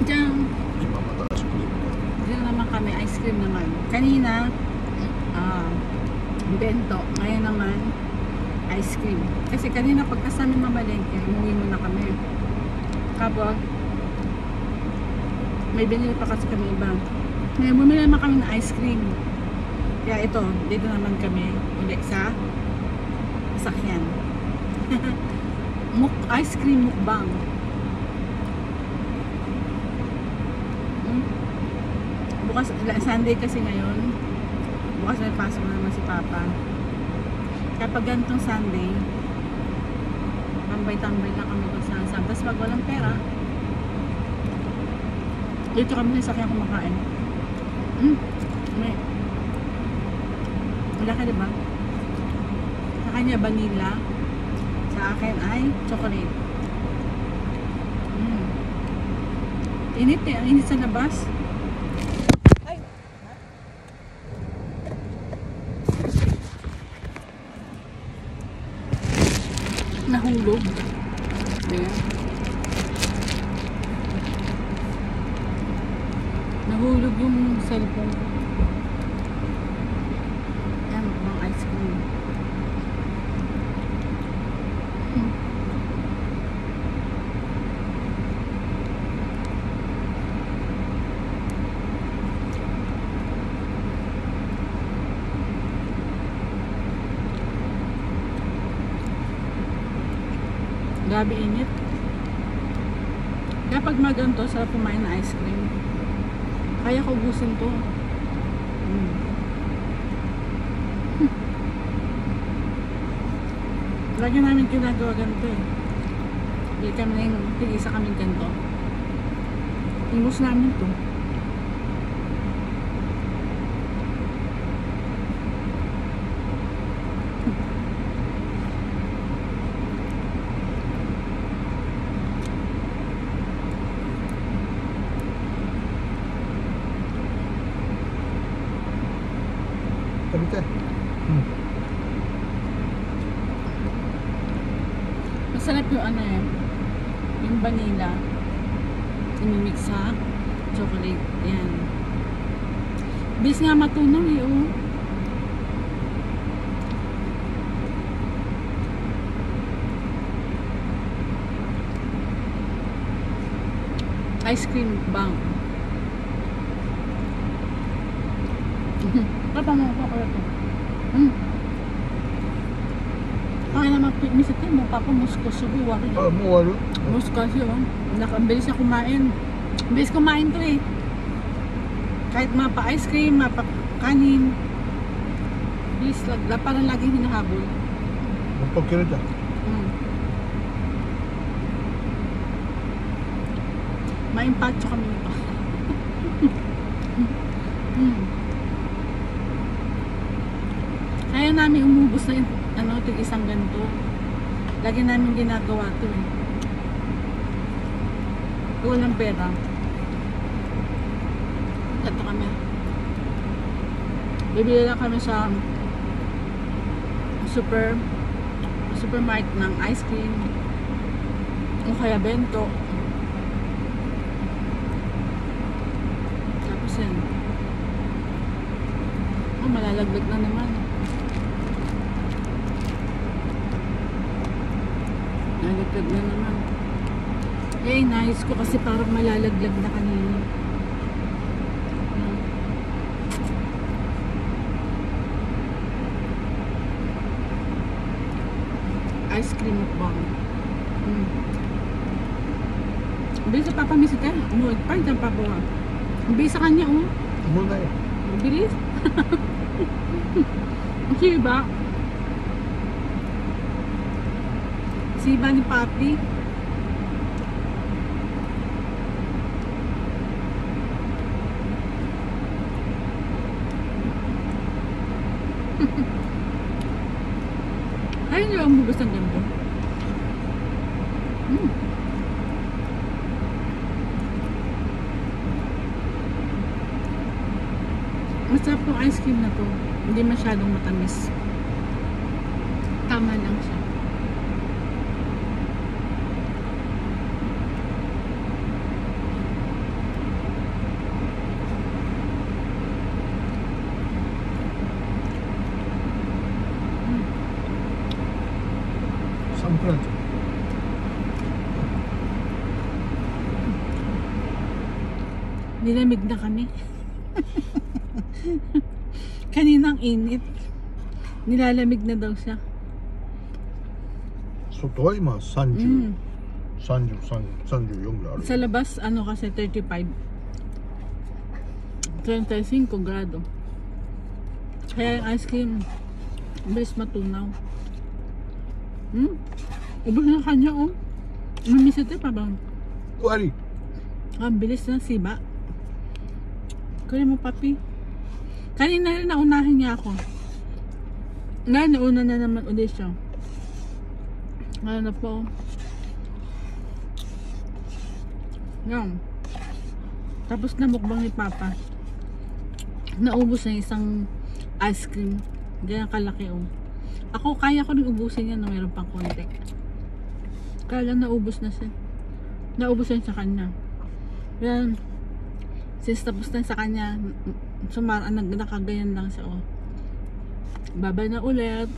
Diyan, Di ba mataas cream? diyan naman kami, ice cream naman. Kanina, ah, bento. Ngayon naman, ice cream. Kasi kanina pagkas namin mamalengke, umuwi muna kami. Kapag, may binili pa kasi kami iba. Ngayon, bumili naman kami ng ice cream. Kaya ito, dito naman kami ulit sa sasakyan. Ice cream mukbang. Bukas, Sunday kasi ngayon. Bukas may pasok na naman si Papa. Kapag ganitong Sunday, tambay-tambay na kami kung saan-saan. Tapos pag walang pera, dito kami sa sasakyan kumakain. May wala ka diba? Sa kanya vanilla, sa akin ay chocolate. Init eh, ang init sa labas. Ay. Nahulog. Ayan. Nahulog yung cellphone ko. Ayan, mga ice cream. Grabe init. Kaya pag maganto, sarap kumain na ice cream. Kaya ko ubusin to. Lagi namin ginagawa ganito eh. Hindi kami na yung tig-isa kaming ganito. Imus namin to. Sabi ka? Masarap yung ano eh. Yung vanilla. Imimix sa chocolate. Yan. Bis nga matunaw eh. Oh. Ice cream bang. Papa mo ko ito. Kaya naman misit mo papa muskos subi wari. Mo ano? Muskos yun. Nakabilis na kumain. Bilis kumain to eh. Kahit mapa ice cream, mapa kanin. Bilis parang laging hinahabol. Magpagkira dyan. Maimpacho kami nito. Kaya namin umubos na yung ano, ito isang ganito. Lagi namin ginagawa ito eh. Walang pera. Ito kami. Bibili lang kami sa supermarket ng ice cream o kaya bento. Tapos yan. Oh, malalaglag na naman. Malalaglag na naman. Eh, nais ko kasi parang malalaglag na kanina. Ice cream mukbang. Bilis sa Papa Misita. Umuwi pa dyan Papa. Bilis sa kanya oh. Muna yun. Bilis. Ang siba. Siba ni Papi. Ayun yung umugas ng ganito. Masarap yung ice cream na to. Hindi masyadong matamis. Tama lang siya. Nilamig na kami. Kaninang init. Nilalamig na daw siya. 外は今30、Mm. 33、34ぐらいある。 Sa labas, ano kasi 35. 35 grado. Kaya yung ice cream, bilis matunaw. Ubus na kanya, oh. Mamisite pa bang? 終わり。 Ang bilis ng siba. Kaya mo, papi. Kanina rin naunahan niya ako. Ngayon, nauna na naman ulit siya. Ngayon na po. Yan. Tapos na mukbang ni Papa. Naubos na isang ice cream. Ganyan kalaki, oh. Ako, kaya ko rin ubusin yan na mayroon pang konti. Kaya lang naubos na siya. Naubos yan sa kanya. Yan. Since tapos na sa kanya, nakagayan lang siya, oh. Babay na ulit.